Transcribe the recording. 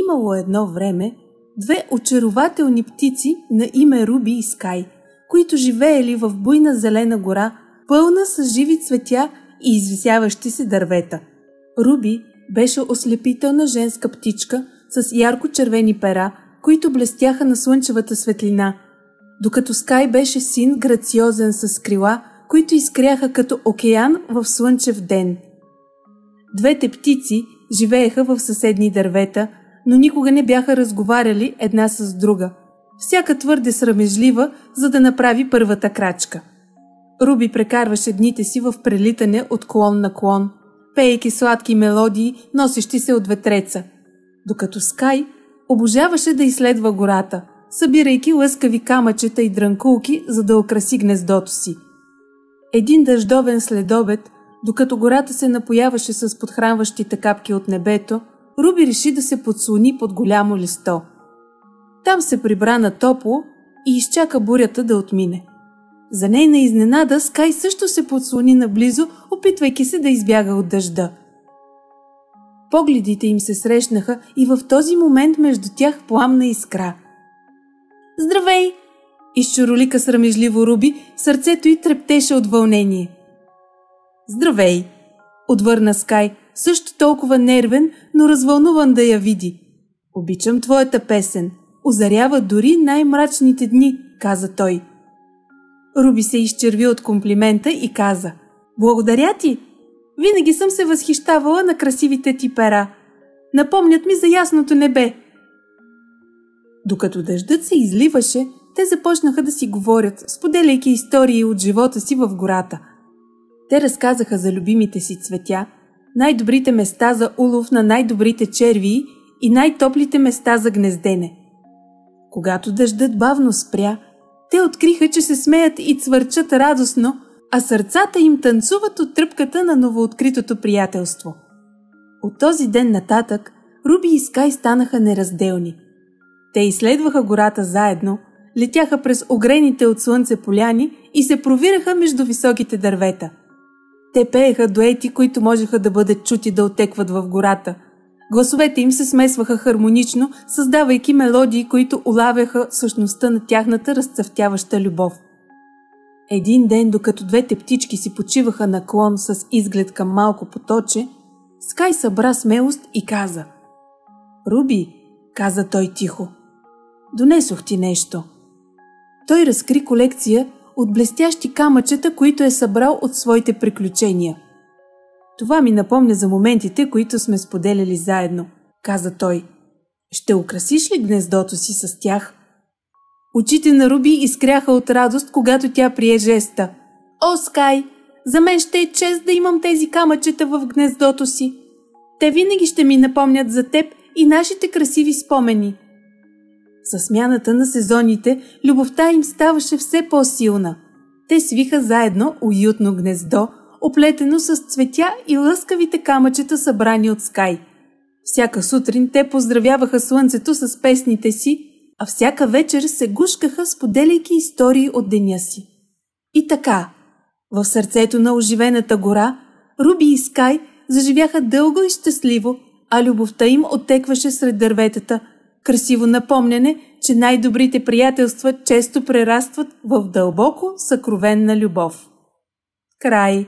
Имало едно време две очарователни птици на име Руби и Скай, които живеели в буйна зелена гора, пълна с живи цветя и извисяващи се дървета. Руби беше ослепителна женска птичка с ярко-червени пера, които блестяха на слънчевата светлина, докато Скай беше син грациозен с крила, които изкряха като океан в слънчев ден. Двете птици живееха в съседни дървета, но никога не бяха разговаряли една с друга. Всяка твърде срамежлива, за да направи първата крачка. Руби прекарваше дните си в прелитане от клон на клон, пеейки сладки мелодии, носещи се от ветреца, докато Скай обожаваше да изследва гората, събирайки лъскави камъчета и дрънкулки, за да украси гнездото си. Един дъждовен следобед, докато гората се напояваше с подхранващите капки от небето, Руби реши да се подслони под голямо листо. Там се прибра на топло и изчака бурята да отмине. За нейна изненада Скай също се подслони наблизо, опитвайки се да избяга от дъжда. Погледите им се срещнаха и в този момент между тях пламна искра. „Здравей!“ изчуролика срамежливо Руби, сърцето й трептеше от вълнение. „Здравей!“ отвърна Скай, също толкова нервен, но развълнуван да я види. „Обичам твоята песен. Озарява дори най-мрачните дни“, каза той. Руби се изчерви от комплимента и каза: „Благодаря ти! Винаги съм се възхищавала на красивите ти пера. Напомнят ми за ясното небе.“ Докато дъждът се изливаше, те започнаха да си говорят, споделяйки истории от живота си в гората. Те разказаха за любимите си цветя, най-добрите места за улов на най-добрите червии и най-топлите места за гнездене. Когато дъждът бавно спря, те откриха, че се смеят и цвърчат радостно, а сърцата им танцуват от тръпката на новооткритото приятелство. От този ден нататък Руби и Скай станаха неразделни. Те изследваха гората заедно, летяха през огрените от слънце поляни и се провираха между високите дървета. Те пееха дуети, които можеха да бъдат чути да отекват в гората. Гласовете им се смесваха хармонично, създавайки мелодии, които улавяха същността на тяхната разцъфтяваща любов. Един ден, докато двете птички си почиваха на клон с изглед към малко поточе, Скай събра смелост и каза: „Руби“, каза той тихо, „донесох ти нещо.“ Той разкри колекция от блестящи камъчета, които е събрал от своите приключения. „Това ми напомня за моментите, които сме споделяли заедно“, каза той. „Ще украсиш ли гнездото си с тях?“ Очите на Руби изкряха от радост, когато тя прие жеста. „О, Скай, за мен ще е чест да имам тези камъчета в гнездото си. Те винаги ще ми напомнят за теб и нашите красиви спомени.“ Със смяната на сезоните, любовта им ставаше все по-силна. Те свиха заедно уютно гнездо, оплетено с цветя и лъскавите камъчета, събрани от Скай. Всяка сутрин те поздравяваха слънцето с песните си, а всяка вечер се гушкаха, споделяйки истории от деня си. И така, в сърцето на оживената гора, Руби и Скай заживяха дълго и щастливо, а любовта им оттекваше сред дърветата, красиво напомняне, че най-добрите приятелства често прерастват в дълбоко съкровенна любов. Край.